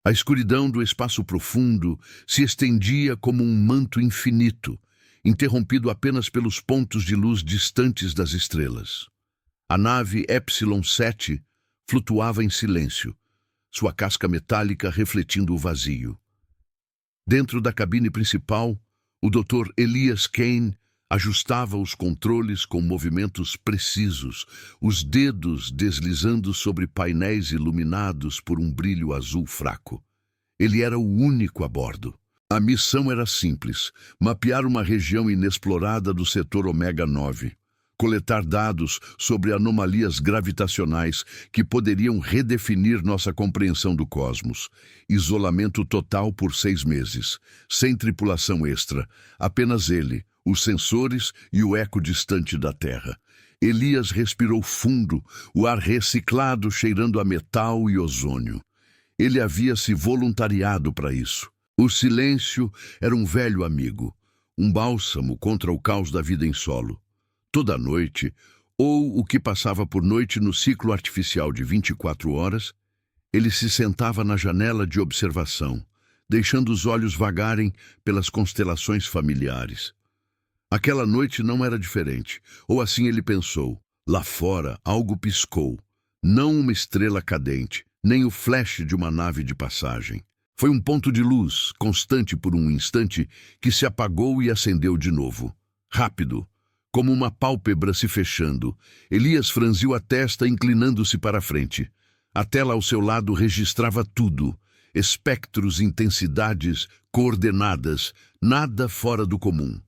A escuridão do espaço profundo se estendia como um manto infinito, interrompido apenas pelos pontos de luz distantes das estrelas. A nave Epsilon 7 flutuava em silêncio, sua casca metálica refletindo o vazio. Dentro da cabine principal, o Dr. Elias Kane ajustava os controles com movimentos precisos, os dedos deslizando sobre painéis iluminados por um brilho azul fraco. Ele era o único a bordo. A missão era simples: mapear uma região inexplorada do setor Ômega 9, coletar dados sobre anomalias gravitacionais que poderiam redefinir nossa compreensão do cosmos. Isolamento total por 6 meses, sem tripulação extra, apenas ele, os sensores e o eco distante da Terra. Elias respirou fundo, o ar reciclado cheirando a metal e ozônio. Ele havia se voluntariado para isso. O silêncio era um velho amigo, um bálsamo contra o caos da vida em solo. Toda noite, ou o que passava por noite no ciclo artificial de 24 horas, ele se sentava na janela de observação, deixando os olhos vagarem pelas constelações familiares. Aquela noite não era diferente, ou assim ele pensou. Lá fora, algo piscou. Não uma estrela cadente, nem o flash de uma nave de passagem. Foi um ponto de luz, constante por um instante, que se apagou e acendeu de novo. Rápido, como uma pálpebra se fechando, Elias franziu a testa, inclinando-se para a frente. A tela ao seu lado registrava tudo: espectros, intensidades, coordenadas, nada fora do comum.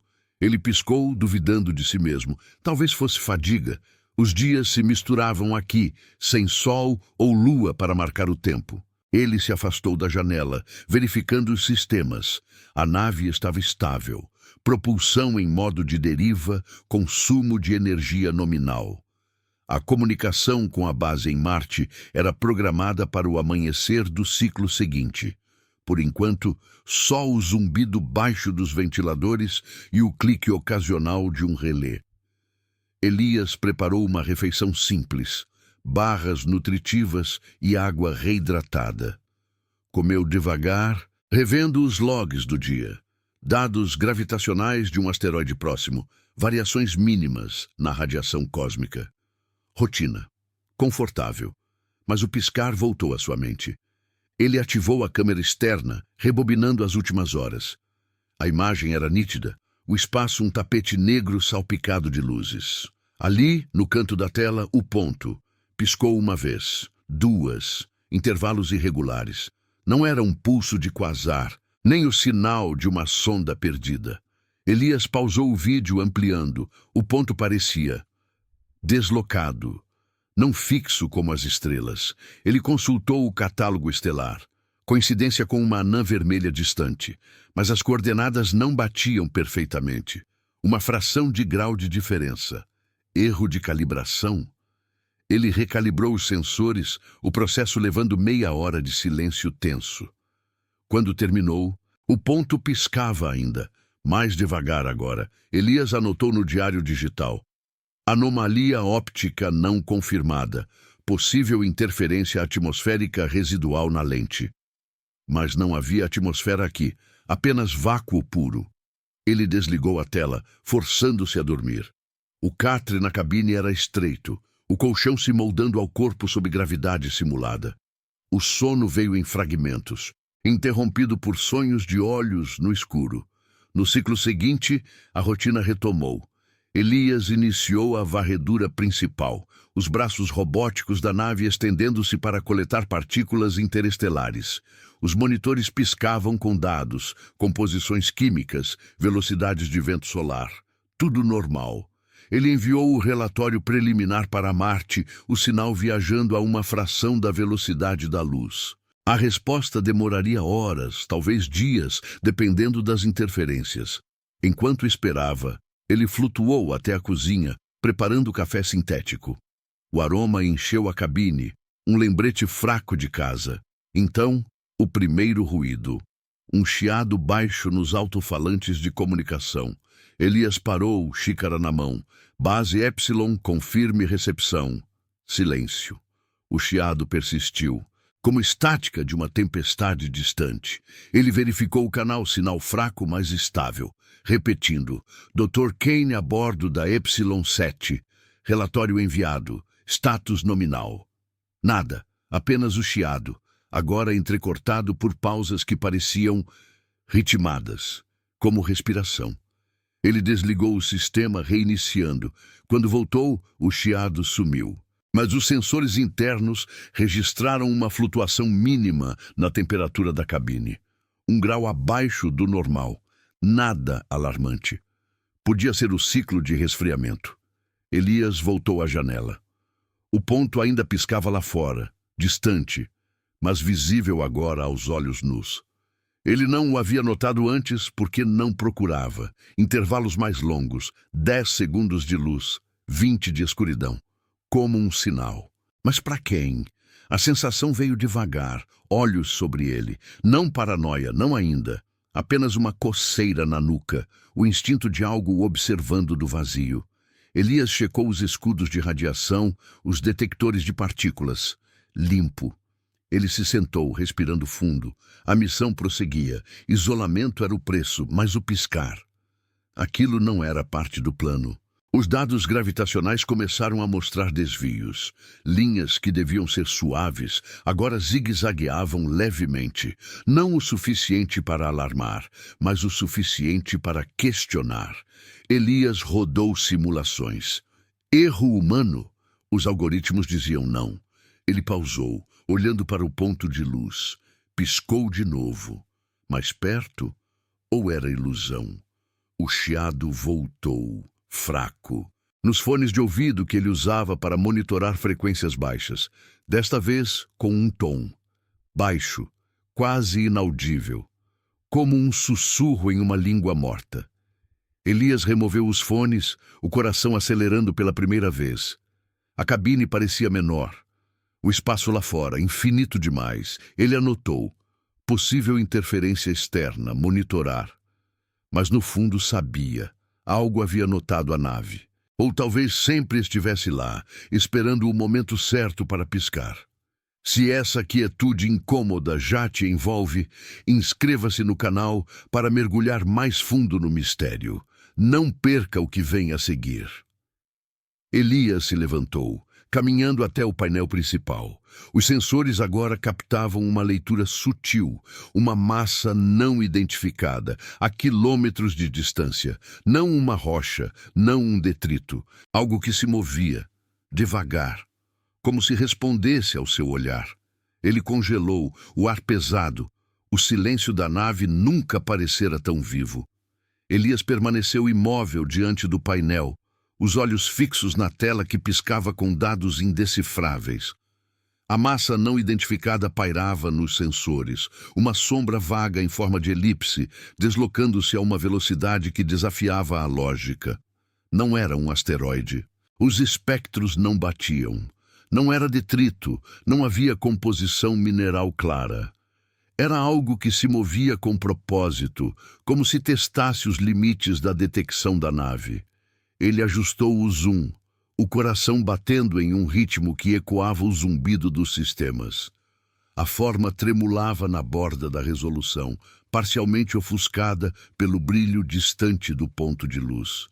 Ele piscou, duvidando de si mesmo. Talvez fosse fadiga. Os dias se misturavam aqui, sem sol ou lua para marcar o tempo. Ele se afastou da janela, verificando os sistemas. A nave estava estável. Propulsão em modo de deriva, consumo de energia nominal. A comunicação com a base em Marte era programada para o amanhecer do ciclo seguinte. Por enquanto, só o zumbido baixo dos ventiladores e o clique ocasional de um relé. Elias preparou uma refeição simples: barras nutritivas e água reidratada. Comeu devagar, revendo os logs do dia. Dados gravitacionais de um asteroide próximo, variações mínimas na radiação cósmica. Rotina. Confortável. Mas o piscar voltou à sua mente. Ele ativou a câmera externa, rebobinando as últimas horas. A imagem era nítida, o espaço um tapete negro salpicado de luzes. Ali, no canto da tela, o ponto. Piscou uma vez, 2, intervalos irregulares. Não era um pulso de quasar, nem o sinal de uma sonda perdida. Elias pausou o vídeo, ampliando. O ponto parecia deslocado, não fixo como as estrelas. Ele consultou o catálogo estelar. Coincidência com uma anã vermelha distante, mas as coordenadas não batiam perfeitamente. Uma fração de grau de diferença. Erro de calibração? Ele recalibrou os sensores, o processo levando meia hora de silêncio tenso. Quando terminou, o ponto piscava ainda, mais devagar agora. Elias anotou no diário digital: anomalia óptica não confirmada, possível interferência atmosférica residual na lente. Mas não havia atmosfera aqui, apenas vácuo puro. Ele desligou a tela, forçando-se a dormir. O catre na cabine era estreito, o colchão se moldando ao corpo sob gravidade simulada. O sono veio em fragmentos, interrompido por sonhos de olhos no escuro. No ciclo seguinte, a rotina retomou. Elias iniciou a varredura principal, os braços robóticos da nave estendendo-se para coletar partículas interestelares. Os monitores piscavam com dados, composições químicas, velocidades de vento solar. Tudo normal. Ele enviou o relatório preliminar para Marte, o sinal viajando a uma fração da velocidade da luz. A resposta demoraria horas, talvez dias, dependendo das interferências. Enquanto esperava, ele flutuou até a cozinha, preparando café sintético. O aroma encheu a cabine, um lembrete fraco de casa. Então, o primeiro ruído. Um chiado baixo nos alto-falantes de comunicação. Elias parou, xícara na mão. Base Epsilon, confirme recepção. Silêncio. O chiado persistiu. como estática de uma tempestade distante. Ele verificou o canal, sinal fraco, mas estável. Repetindo, Dr. Kane a bordo da Epsilon 7. Relatório enviado. Status nominal. Nada, apenas o chiado, agora entrecortado por pausas que pareciam ritmadas, como respiração. Ele desligou o sistema, reiniciando. Quando voltou, o chiado sumiu. Mas os sensores internos registraram uma flutuação mínima na temperatura da cabine. 1 grau abaixo do normal. Nada alarmante. Podia ser o ciclo de resfriamento. Elias voltou à janela. O ponto ainda piscava lá fora, distante, mas visível agora aos olhos nus. Ele não o havia notado antes porque não procurava. Intervalos mais longos, 10 segundos de luz, 20 de escuridão. Como um sinal. Mas para quem? A sensação veio devagar, olhos sobre ele. Não paranoia, não ainda. Apenas uma coceira na nuca, o instinto de algo observando do vazio. Elias checou os escudos de radiação, os detectores de partículas. Limpo. Ele se sentou, respirando fundo. A missão prosseguia. Isolamento era o preço, mas o piscar. Aquilo não era parte do plano. Os dados gravitacionais começaram a mostrar desvios. Linhas que deviam ser suaves, agora zigue-zagueavam levemente. Não o suficiente para alarmar, mas o suficiente para questionar. Elias rodou simulações. Erro humano? Os algoritmos diziam não. Ele pausou, olhando para o ponto de luz. Piscou de novo. Mais perto? Ou era ilusão? O chiado voltou, fraco, nos fones de ouvido que ele usava para monitorar frequências baixas. Desta vez, com um tom. Baixo, quase inaudível. Como um sussurro em uma língua morta. Elias removeu os fones, o coração acelerando pela primeira vez. A cabine parecia menor. O espaço lá fora, infinito demais. Ele anotou. Possível interferência externa, monitorar. Mas no fundo sabia. Algo havia notado a nave. Ou talvez sempre estivesse lá, esperando o momento certo para piscar. Se essa quietude incômoda já te envolve, inscreva-se no canal para mergulhar mais fundo no mistério. Não perca o que vem a seguir. Elias se levantou, caminhando até o painel principal. Os sensores agora captavam uma leitura sutil, uma massa não identificada, a quilômetros de distância. Não uma rocha, não um detrito. Algo que se movia, devagar, como se respondesse ao seu olhar. Ele congelou, o ar pesado. O silêncio da nave nunca parecera tão vivo. Elias permaneceu imóvel diante do painel, os olhos fixos na tela que piscava com dados indecifráveis. A massa não identificada pairava nos sensores, uma sombra vaga em forma de elipse, deslocando-se a uma velocidade que desafiava a lógica. Não era um asteroide. Os espectros não batiam. Não era detrito, não havia composição mineral clara. Era algo que se movia com propósito, como se testasse os limites da detecção da nave. Ele ajustou o zoom, o coração batendo em um ritmo que ecoava o zumbido dos sistemas. A forma tremulava na borda da resolução, parcialmente ofuscada pelo brilho distante do ponto de luz.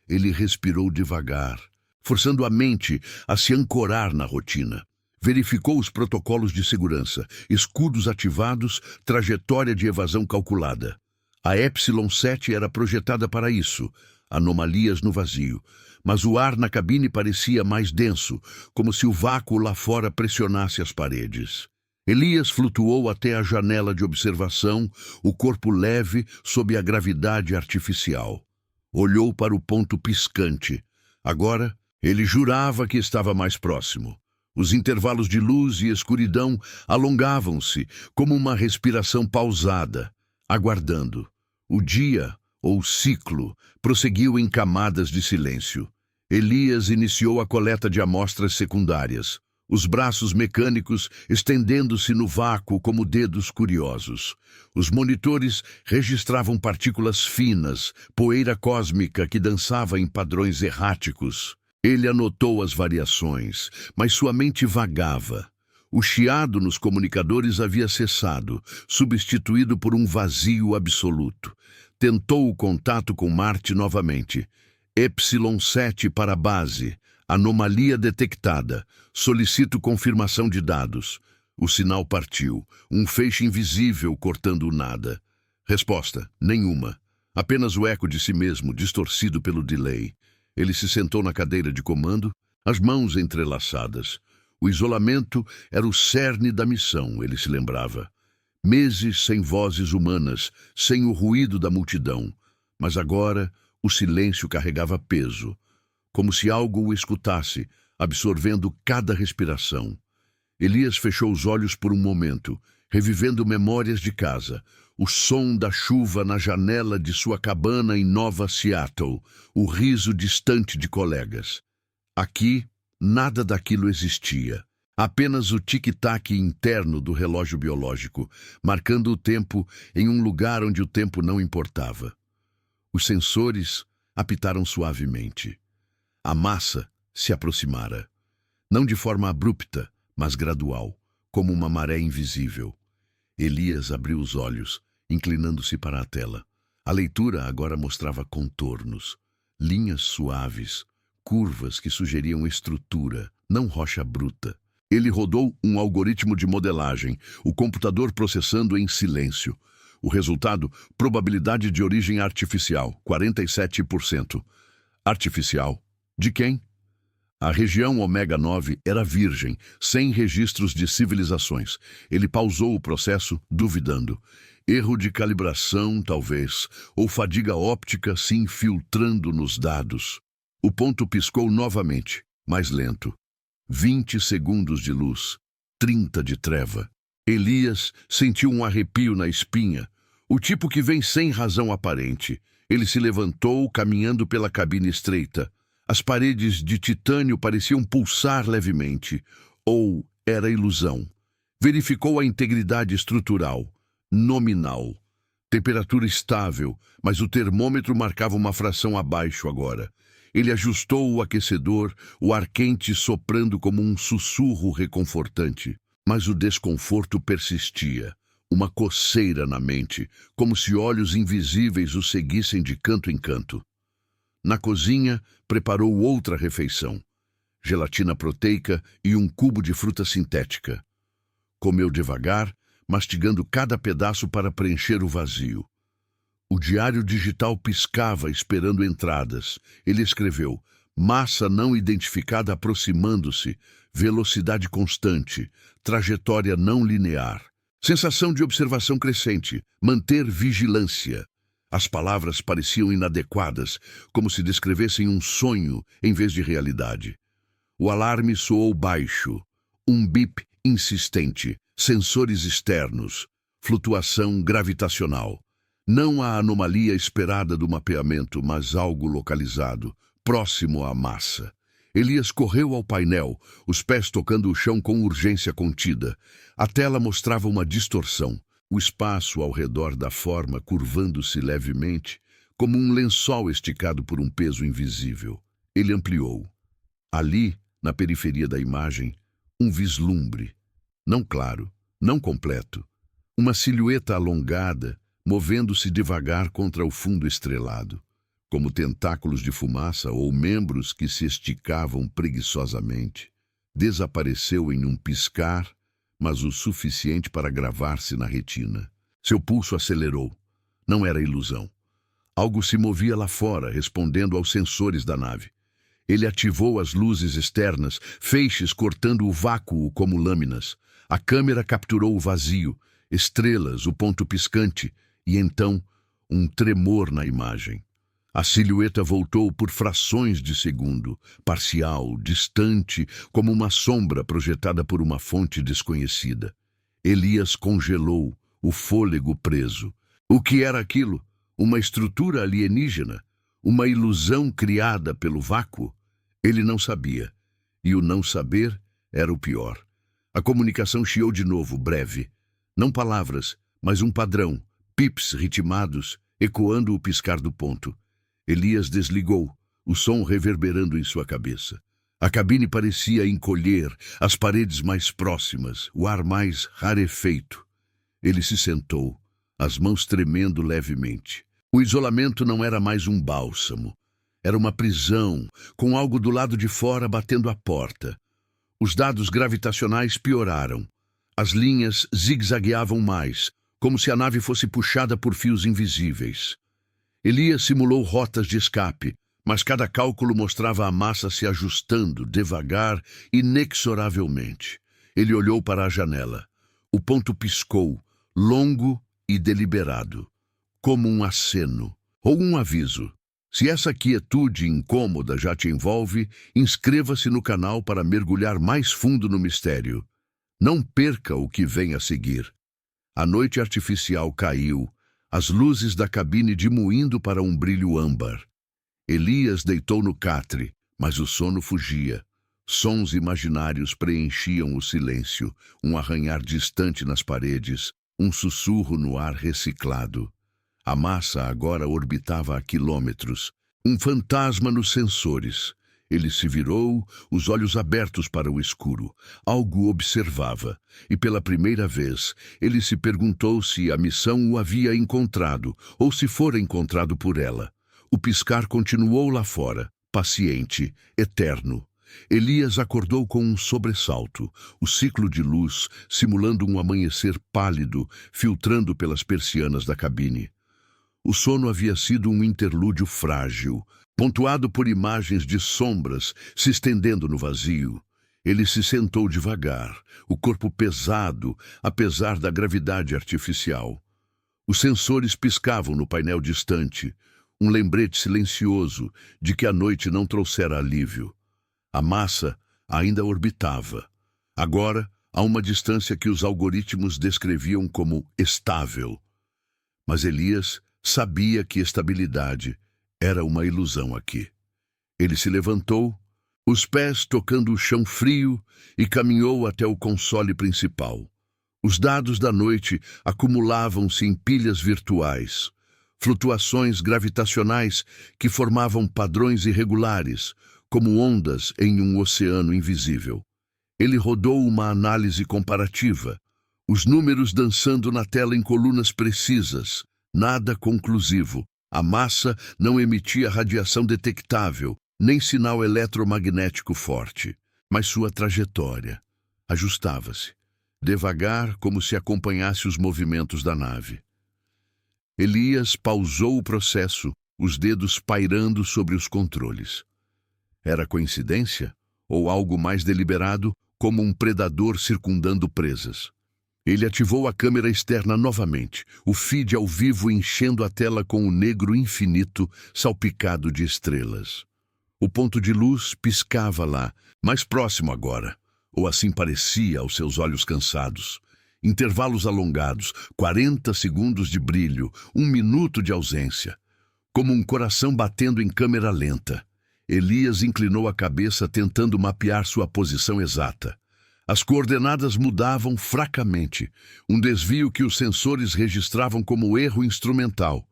Ele respirou devagar, forçando a mente a se ancorar na rotina. Verificou os protocolos de segurança, escudos ativados, trajetória de evasão calculada. A Epsilon 7 era projetada para isso, anomalias no vazio, mas o ar na cabine parecia mais denso, como se o vácuo lá fora pressionasse as paredes. Elias flutuou até a janela de observação, o corpo leve sob a gravidade artificial. Olhou para o ponto piscante. Agora, ele jurava que estava mais próximo. Os intervalos de luz e escuridão alongavam-se como uma respiração pausada, aguardando. O dia, ou ciclo, prosseguiu em camadas de silêncio. Elias iniciou a coleta de amostras secundárias, os braços mecânicos estendendo-se no vácuo como dedos curiosos. Os monitores registravam partículas finas, poeira cósmica que dançava em padrões erráticos. Ele anotou as variações, mas sua mente vagava. O chiado nos comunicadores havia cessado, substituído por um vazio absoluto. Tentou o contato com Marte novamente. Epsilon 7 para a base. Anomalia detectada. Solicito confirmação de dados. O sinal partiu. Um feixe invisível cortando o nada. Resposta: nenhuma. Apenas o eco de si mesmo, distorcido pelo delay. Ele se sentou na cadeira de comando, as mãos entrelaçadas. O isolamento era o cerne da missão, ele se lembrava. Meses sem vozes humanas, sem o ruído da multidão. Mas agora o silêncio carregava peso, como se algo o escutasse, absorvendo cada respiração. Elias fechou os olhos por um momento, revivendo memórias de casa. O som da chuva na janela de sua cabana em Nova Seattle, o riso distante de colegas. Aqui, nada daquilo existia. Apenas o tic-tac interno do relógio biológico, marcando o tempo em um lugar onde o tempo não importava. Os sensores apitaram suavemente. A massa se aproximara. Não de forma abrupta, mas gradual, como uma maré invisível. Elias abriu os olhos, inclinando-se para a tela. A leitura agora mostrava contornos, linhas suaves, curvas que sugeriam estrutura, não rocha bruta. Ele rodou um algoritmo de modelagem, o computador processando em silêncio. O resultado, probabilidade de origem artificial, 47%. Artificial? De quem? A região ômega 9 era virgem, sem registros de civilizações. Ele pausou o processo, duvidando. Erro de calibração, talvez, ou fadiga óptica se infiltrando nos dados. O ponto piscou novamente, mais lento. 20 segundos de luz, 30 de treva. Elias sentiu um arrepio na espinha, o tipo que vem sem razão aparente. Ele se levantou, caminhando pela cabine estreita. As paredes de titânio pareciam pulsar levemente. Ou era ilusão? Verificou a integridade estrutural, nominal. Temperatura estável, mas o termômetro marcava uma fração abaixo agora. Ele ajustou o aquecedor, o ar quente soprando como um sussurro reconfortante. Mas o desconforto persistia, uma coceira na mente, como se olhos invisíveis o seguissem de canto em canto. Na cozinha, preparou outra refeição. Gelatina proteica e um cubo de fruta sintética. Comeu devagar, mastigando cada pedaço para preencher o vazio. O diário digital piscava, esperando entradas. Ele escreveu: massa não identificada aproximando-se, velocidade constante, trajetória não linear. Sensação de observação crescente, manter vigilância. As palavras pareciam inadequadas, como se descrevessem um sonho em vez de realidade. O alarme soou baixo. Um bip insistente, sensores externos, flutuação gravitacional. Não a anomalia esperada do mapeamento, mas algo localizado, próximo à massa. Elias correu ao painel, os pés tocando o chão com urgência contida. A tela mostrava uma distorção, o espaço ao redor da forma curvando-se levemente, como um lençol esticado por um peso invisível. Ele ampliou. Ali, na periferia da imagem, um vislumbre. Não claro, não completo. Uma silhueta alongada, movendo-se devagar contra o fundo estrelado, como tentáculos de fumaça ou membros que se esticavam preguiçosamente. Desapareceu em um piscar, mas o suficiente para gravar-se na retina. Seu pulso acelerou. Não era ilusão. Algo se movia lá fora, respondendo aos sensores da nave. Ele ativou as luzes externas, feixes cortando o vácuo como lâminas. A câmera capturou o vazio, estrelas, o ponto piscante, e então um tremor na imagem. A silhueta voltou por frações de segundo, parcial, distante, como uma sombra projetada por uma fonte desconhecida. Elias congelou, o fôlego preso. O que era aquilo? Uma estrutura alienígena? Uma ilusão criada pelo vácuo? Ele não sabia. E o não saber era o pior. A comunicação chiou de novo, breve. Não palavras, mas um padrão. Pips ritmados, ecoando o piscar do ponto. Elias desligou, o som reverberando em sua cabeça. A cabine parecia encolher, as paredes mais próximas, o ar mais rarefeito. Ele se sentou, as mãos tremendo levemente. O isolamento não era mais um bálsamo. Era uma prisão, com algo do lado de fora batendo a porta. Os dados gravitacionais pioraram. As linhas zigue-zagueavam mais, como se a nave fosse puxada por fios invisíveis. Elias simulou rotas de escape, mas cada cálculo mostrava a massa se ajustando, devagar, inexoravelmente. Ele olhou para a janela. O ponto piscou, longo e deliberado, como um aceno ou um aviso. Se essa quietude incômoda já te envolve, inscreva-se no canal para mergulhar mais fundo no mistério. Não perca o que vem a seguir. A noite artificial caiu, as luzes da cabine diminuindo para um brilho âmbar. Elias deitou no catre, mas o sono fugia. Sons imaginários preenchiam o silêncio, um arranhar distante nas paredes, um sussurro no ar reciclado. A massa agora orbitava a quilômetros, um fantasma nos sensores. Ele se virou, os olhos abertos para o escuro. Algo observava, e pela primeira vez, ele se perguntou se a missão o havia encontrado, ou se fora encontrado por ela. O piscar continuou lá fora, paciente, eterno. Elias acordou com um sobressalto, o ciclo de luz simulando um amanhecer pálido, filtrando pelas persianas da cabine. O sono havia sido um interlúdio frágil, pontuado por imagens de sombras se estendendo no vazio. Ele se sentou devagar, o corpo pesado, apesar da gravidade artificial. Os sensores piscavam no painel distante, um lembrete silencioso de que a noite não trouxera alívio. A massa ainda orbitava, agora a uma distância que os algoritmos descreviam como estável. Mas Elias sabia que estabilidade era uma ilusão aqui. Ele se levantou, os pés tocando o chão frio, e caminhou até o console principal. Os dados da noite acumulavam-se em pilhas virtuais, flutuações gravitacionais que formavam padrões irregulares, como ondas em um oceano invisível. Ele rodou uma análise comparativa, os números dançando na tela em colunas precisas, nada conclusivo. A massa não emitia radiação detectável, nem sinal eletromagnético forte, mas sua trajetória ajustava-se, devagar, como se acompanhasse os movimentos da nave. Elias pausou o processo, os dedos pairando sobre os controles. Era coincidência? Ou algo mais deliberado, como um predador circundando presas? Ele ativou a câmera externa novamente, o feed ao vivo enchendo a tela com o negro infinito salpicado de estrelas. O ponto de luz piscava lá, mais próximo agora, ou assim parecia aos seus olhos cansados. Intervalos alongados, 40 segundos de brilho, 1 minuto de ausência. Como um coração batendo em câmera lenta. Elias inclinou a cabeça tentando mapear sua posição exata. As coordenadas mudavam fracamente, um desvio que os sensores registravam como erro instrumental.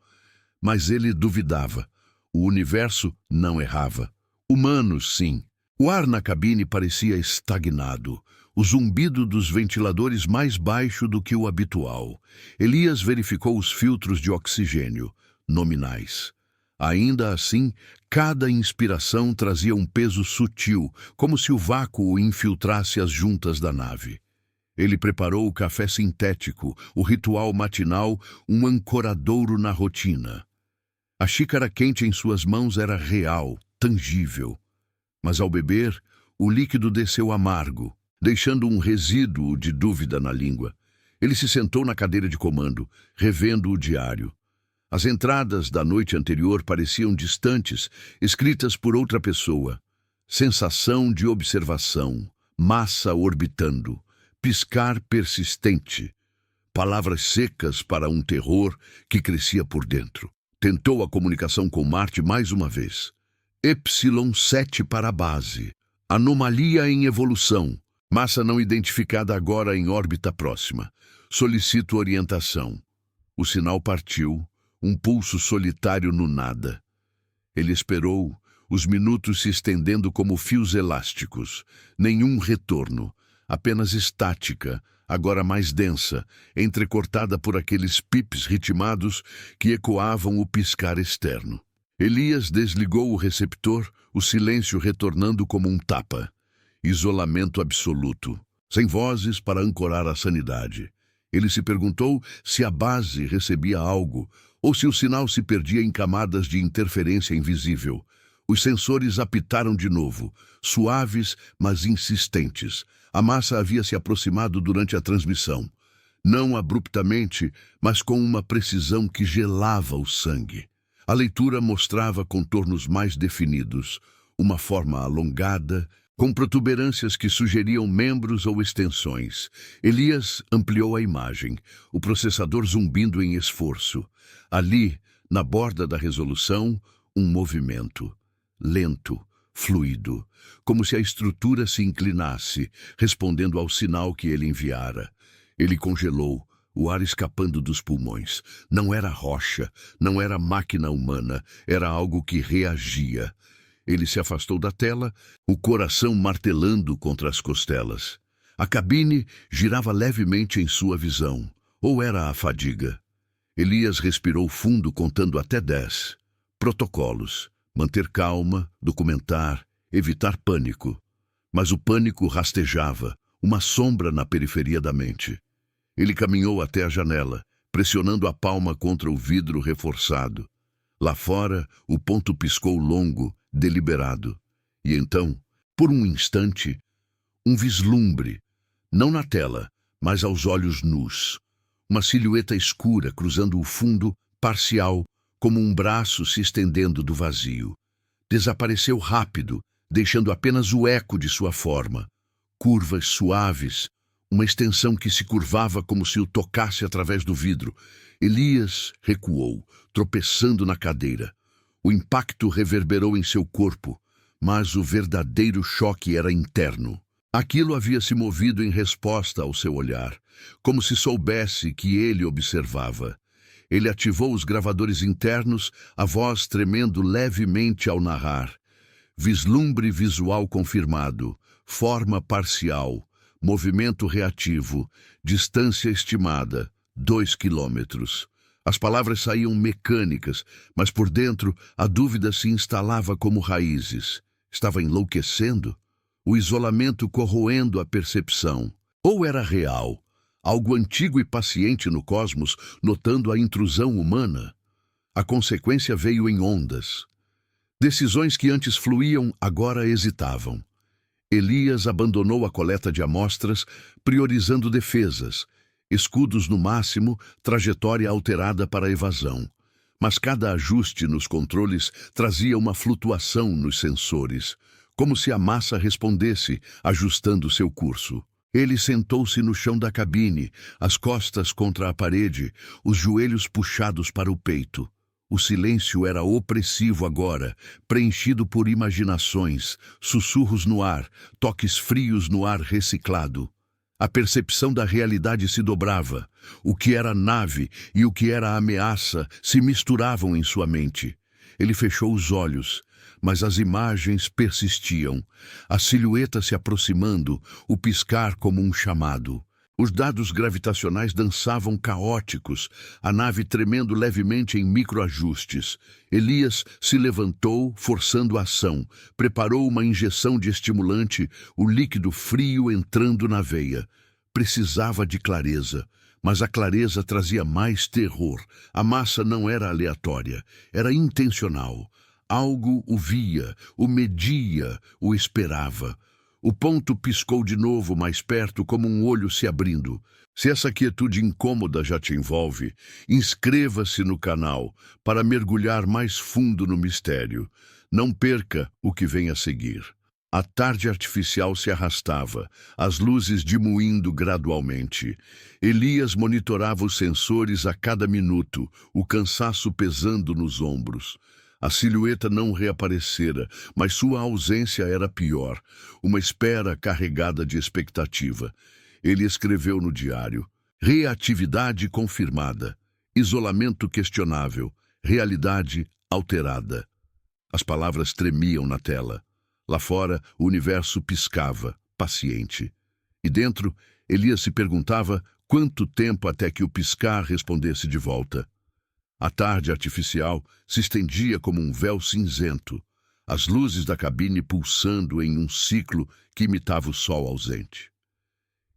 Mas ele duvidava. O universo não errava. Humanos, sim. O ar na cabine parecia estagnado, o zumbido dos ventiladores mais baixo do que o habitual. Elias verificou os filtros de oxigênio, nominais. Ainda assim, cada inspiração trazia um peso sutil, como se o vácuo infiltrasse as juntas da nave. Ele preparou o café sintético, o ritual matinal, um ancoradouro na rotina. A xícara quente em suas mãos era real, tangível. Mas ao beber, o líquido desceu amargo, deixando um resíduo de dúvida na língua. Ele se sentou na cadeira de comando, revendo o diário. As entradas da noite anterior pareciam distantes, escritas por outra pessoa. Sensação de observação, massa orbitando, piscar persistente. Palavras secas para um terror que crescia por dentro. Tentou a comunicação com Marte mais uma vez. Epsilon 7 para a base. Anomalia em evolução. Massa não identificada agora em órbita próxima. Solicito orientação. O sinal partiu. Um pulso solitário no nada. Ele esperou, os minutos se estendendo como fios elásticos. Nenhum retorno, apenas estática, agora mais densa, entrecortada por aqueles pips ritmados que ecoavam o piscar externo. Elias desligou o receptor, o silêncio retornando como um tapa. Isolamento absoluto, sem vozes para ancorar a sanidade. Ele se perguntou se a base recebia algo, ou se o sinal se perdia em camadas de interferência invisível. Os sensores apitaram de novo, suaves, mas insistentes. A massa havia se aproximado durante a transmissão. Não abruptamente, mas com uma precisão que gelava o sangue. A leitura mostrava contornos mais definidos, uma forma alongada, com protuberâncias que sugeriam membros ou extensões. Elias ampliou a imagem, o processador zumbindo em esforço. Ali, na borda da resolução, um movimento. Lento, fluido, como se a estrutura se inclinasse, respondendo ao sinal que ele enviara. Ele congelou, o ar escapando dos pulmões. Não era rocha, não era máquina humana, era algo que reagia. Ele se afastou da tela, o coração martelando contra as costelas. A cabine girava levemente em sua visão. Ou era a fadiga? Elias respirou fundo, contando até 10. Protocolos. Manter calma, documentar, evitar pânico. Mas o pânico rastejava, uma sombra na periferia da mente. Ele caminhou até a janela, pressionando a palma contra o vidro reforçado. Lá fora, o ponto piscou longo, deliberado. E então, por um instante, um vislumbre, não na tela, mas aos olhos nus. Uma silhueta escura cruzando o fundo, parcial, como um braço se estendendo do vazio. Desapareceu rápido, deixando apenas o eco de sua forma. Curvas suaves, uma extensão que se curvava como se o tocasse através do vidro. Elias recuou, tropeçando na cadeira. O impacto reverberou em seu corpo, mas o verdadeiro choque era interno. Aquilo havia se movido em resposta ao seu olhar, como se soubesse que ele observava. Ele ativou os gravadores internos, a voz tremendo levemente ao narrar. Vislumbre visual confirmado, forma parcial, movimento reativo, distância estimada, 2 quilômetros. As palavras saíam mecânicas, mas por dentro a dúvida se instalava como raízes. Estava enlouquecendo? O isolamento corroendo a percepção. Ou era real? Algo antigo e paciente no cosmos, notando a intrusão humana? A consequência veio em ondas. Decisões que antes fluíam, agora hesitavam. Elias abandonou a coleta de amostras, priorizando defesas. Escudos no máximo, trajetória alterada para a evasão. Mas cada ajuste nos controles trazia uma flutuação nos sensores, como se a massa respondesse, ajustando seu curso. Ele sentou-se no chão da cabine, as costas contra a parede, os joelhos puxados para o peito. O silêncio era opressivo agora, preenchido por imaginações, sussurros no ar, toques frios no ar reciclado. A percepção da realidade se dobrava. O que era nave e o que era ameaça se misturavam em sua mente. Ele fechou os olhos, mas as imagens persistiam. A silhueta se aproximando, o piscar como um chamado. Os dados gravitacionais dançavam caóticos, a nave tremendo levemente em microajustes. Elias se levantou, forçando a ação. Preparou uma injeção de estimulante, o líquido frio entrando na veia. Precisava de clareza, mas a clareza trazia mais terror. A massa não era aleatória, era intencional. Algo o via, o media, o esperava. O ponto piscou de novo mais perto, como um olho se abrindo. Se essa quietude incômoda já te envolve, inscreva-se no canal para mergulhar mais fundo no mistério. Não perca o que vem a seguir. A tarde artificial se arrastava, as luzes diminuindo gradualmente. Elias monitorava os sensores a cada minuto, o cansaço pesando nos ombros. A silhueta não reaparecera, mas sua ausência era pior, uma espera carregada de expectativa. Ele escreveu no diário: reatividade confirmada, isolamento questionável, realidade alterada. As palavras tremiam na tela. Lá fora, o universo piscava, paciente. E dentro, Elias se perguntava quanto tempo até que o piscar respondesse de volta. A tarde artificial se estendia como um véu cinzento, as luzes da cabine pulsando em um ciclo que imitava o sol ausente.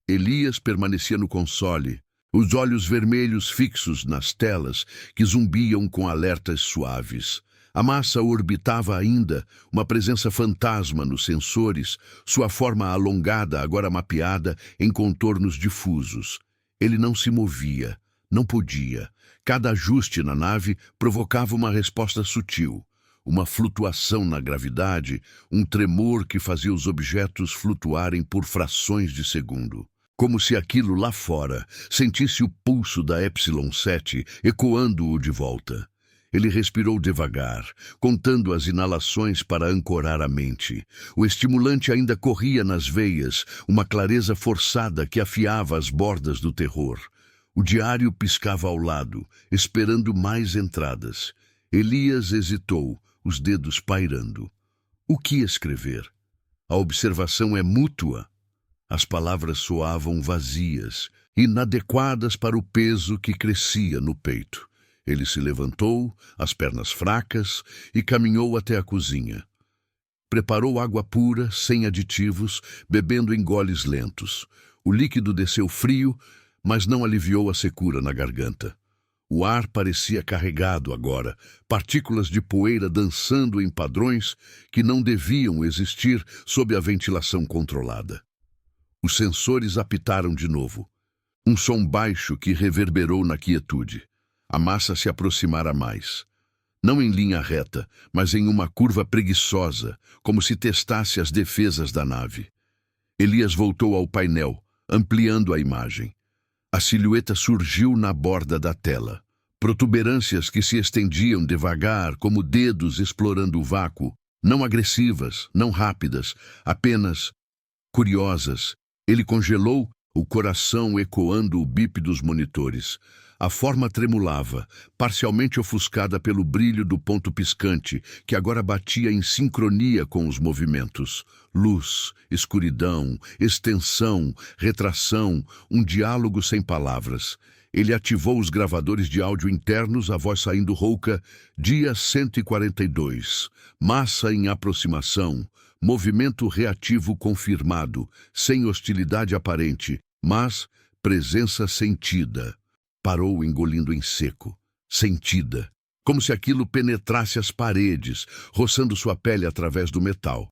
Elias permanecia no console, os olhos vermelhos fixos nas telas que zumbiam com alertas suaves. A massa orbitava ainda, uma presença fantasma nos sensores, sua forma alongada agora mapeada em contornos difusos. Ele não se movia, não podia. Cada ajuste na nave provocava uma resposta sutil, uma flutuação na gravidade, um tremor que fazia os objetos flutuarem por frações de segundo. Como se aquilo lá fora sentisse o pulso da Epsilon 7 ecoando-o de volta. Ele respirou devagar, contando as inalações para ancorar a mente. O estimulante ainda corria nas veias, uma clareza forçada que afiava as bordas do terror. O diário piscava ao lado, esperando mais entradas. Elias hesitou, os dedos pairando. O que escrever? A observação é mútua. As palavras soavam vazias, inadequadas para o peso que crescia no peito. Ele se levantou, as pernas fracas, e caminhou até a cozinha. Preparou água pura, sem aditivos, bebendo em goles lentos. O líquido desceu frio, mas não aliviou a secura na garganta. O ar parecia carregado agora, partículas de poeira dançando em padrões que não deviam existir sob a ventilação controlada. Os sensores apitaram de novo. Um som baixo que reverberou na quietude. A massa se aproximara mais. Não em linha reta, mas em uma curva preguiçosa, como se testasse as defesas da nave. Elias voltou ao painel, ampliando a imagem. A silhueta surgiu na borda da tela. Protuberâncias que se estendiam devagar, como dedos explorando o vácuo, não agressivas, não rápidas, apenas curiosas. Ele congelou, o coração ecoando o bip dos monitores. A forma tremulava, parcialmente ofuscada pelo brilho do ponto piscante, que agora batia em sincronia com os movimentos. Luz, escuridão, extensão, retração, um diálogo sem palavras. Ele ativou os gravadores de áudio internos, a voz saindo rouca. Dia 142. Massa em aproximação. Movimento reativo confirmado, sem hostilidade aparente, mas presença sentida. Parou engolindo em seco, sentida, como se aquilo penetrasse as paredes, roçando sua pele através do metal.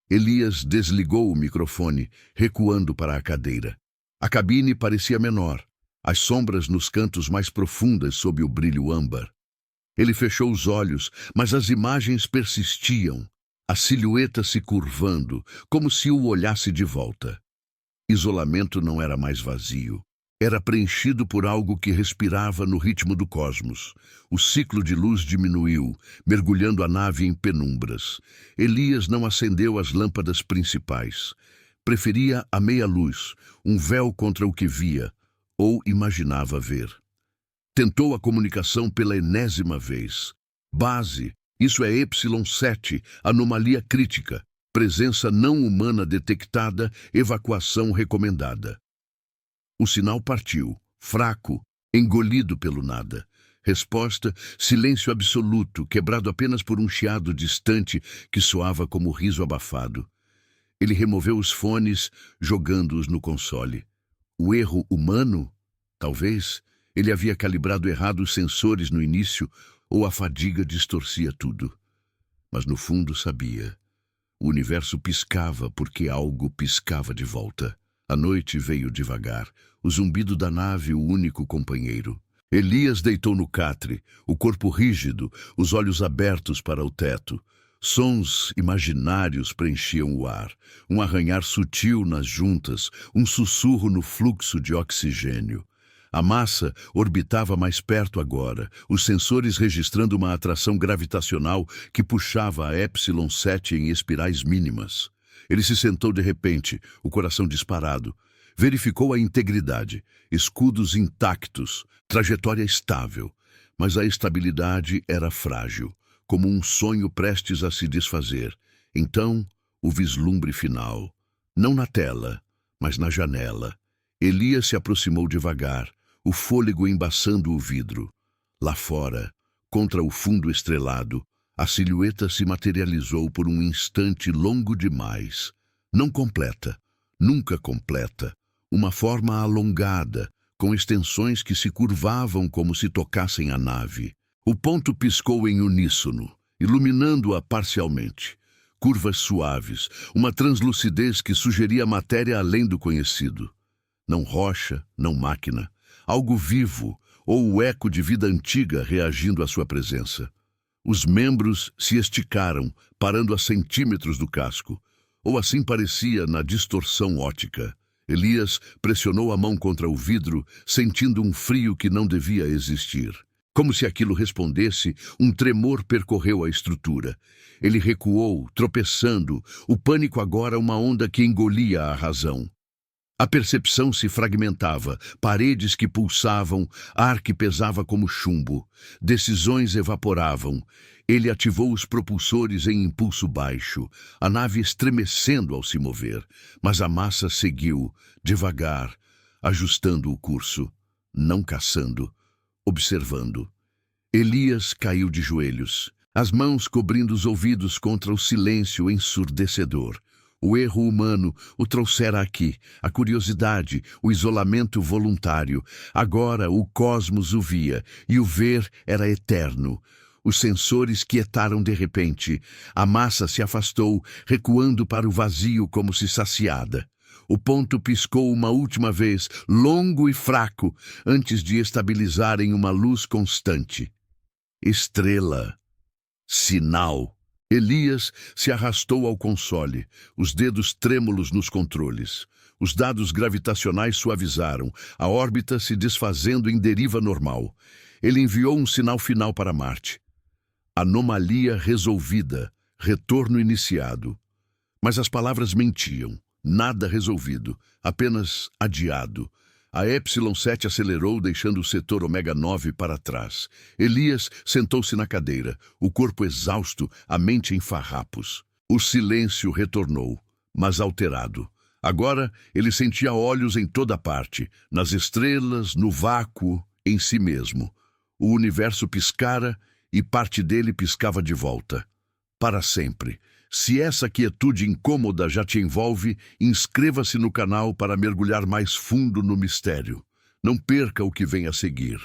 Elias desligou o microfone, recuando para a cadeira. A cabine parecia menor, as sombras nos cantos mais profundas sob o brilho âmbar. Ele fechou os olhos, mas as imagens persistiam, a silhueta se curvando, como se o olhasse de volta. Isolamento não era mais vazio. Era preenchido por algo que respirava no ritmo do cosmos. O ciclo de luz diminuiu, mergulhando a nave em penumbras. Elias não acendeu as lâmpadas principais. Preferia a meia-luz, um véu contra o que via, ou imaginava ver. Tentou a comunicação pela enésima vez. Base, isso é Epsilon 7, anomalia crítica. Presença não humana detectada, evacuação recomendada. O sinal partiu, fraco, engolido pelo nada. Resposta, silêncio absoluto, quebrado apenas por um chiado distante que soava como riso abafado. Ele removeu os fones, jogando-os no console. O erro humano? Talvez. Ele havia calibrado errado os sensores no início, ou a fadiga distorcia tudo. Mas no fundo sabia. O universo piscava porque algo piscava de volta. A noite veio devagar, o zumbido da nave o único companheiro. Elias deitou no catre, o corpo rígido, os olhos abertos para o teto. Sons imaginários preenchiam o ar, um arranhar sutil nas juntas, um sussurro no fluxo de oxigênio. A massa orbitava mais perto agora, os sensores registrando uma atração gravitacional que puxava a Epsilon 7 em espirais mínimas. Ele se sentou de repente, o coração disparado. Verificou a integridade, escudos intactos, trajetória estável. Mas a estabilidade era frágil. como um sonho prestes a se desfazer. Então, o vislumbre final. Não na tela, mas na janela. Elias se aproximou devagar, o fôlego embaçando o vidro. Lá fora, contra o fundo estrelado, a silhueta se materializou por um instante longo demais. Não completa, nunca completa. Uma forma alongada, com extensões que se curvavam como se tocassem a nave. O ponto piscou em uníssono, iluminando-a parcialmente. Curvas suaves, uma translucidez que sugeria matéria além do conhecido. Não rocha, não máquina, algo vivo, ou o eco de vida antiga reagindo à sua presença. Os membros se esticaram, parando a centímetros do casco, ou assim parecia na distorção óptica. Elias pressionou a mão contra o vidro, sentindo um frio que não devia existir. Como se aquilo respondesse, um tremor percorreu a estrutura. Ele recuou, tropeçando, o pânico agora uma onda que engolia a razão. A percepção se fragmentava, paredes que pulsavam, ar que pesava como chumbo. Decisões evaporavam. Ele ativou os propulsores em impulso baixo, a nave estremecendo ao se mover, mas a massa seguiu, devagar, ajustando o curso, não caçando, observando. Elias caiu de joelhos, as mãos cobrindo os ouvidos contra o silêncio ensurdecedor. O erro humano o trouxera aqui, a curiosidade, o isolamento voluntário. Agora o cosmos o via, e o ver era eterno. Os sensores quietaram de repente. A massa se afastou, recuando para o vazio como se saciada. O ponto piscou uma última vez, longo e fraco, antes de estabilizar em uma luz constante. Estrela. Sinal. Elias se arrastou ao console, os dedos trêmulos nos controles. Os dados gravitacionais suavizaram, a órbita se desfazendo em deriva normal. Ele enviou um sinal final para Marte. Anomalia resolvida, retorno iniciado. Mas as palavras mentiam. Nada resolvido, apenas adiado. A Epsilon 7 acelerou, deixando o setor Ômega 9 para trás. Elias sentou-se na cadeira, o corpo exausto, a mente em farrapos. O silêncio retornou, mas alterado. Agora ele sentia olhos em toda parte, nas estrelas, no vácuo, em si mesmo. O universo piscara e parte dele piscava de volta. Para sempre. Se essa quietude incômoda já te envolve, inscreva-se no canal para mergulhar mais fundo no mistério. Não perca o que vem a seguir.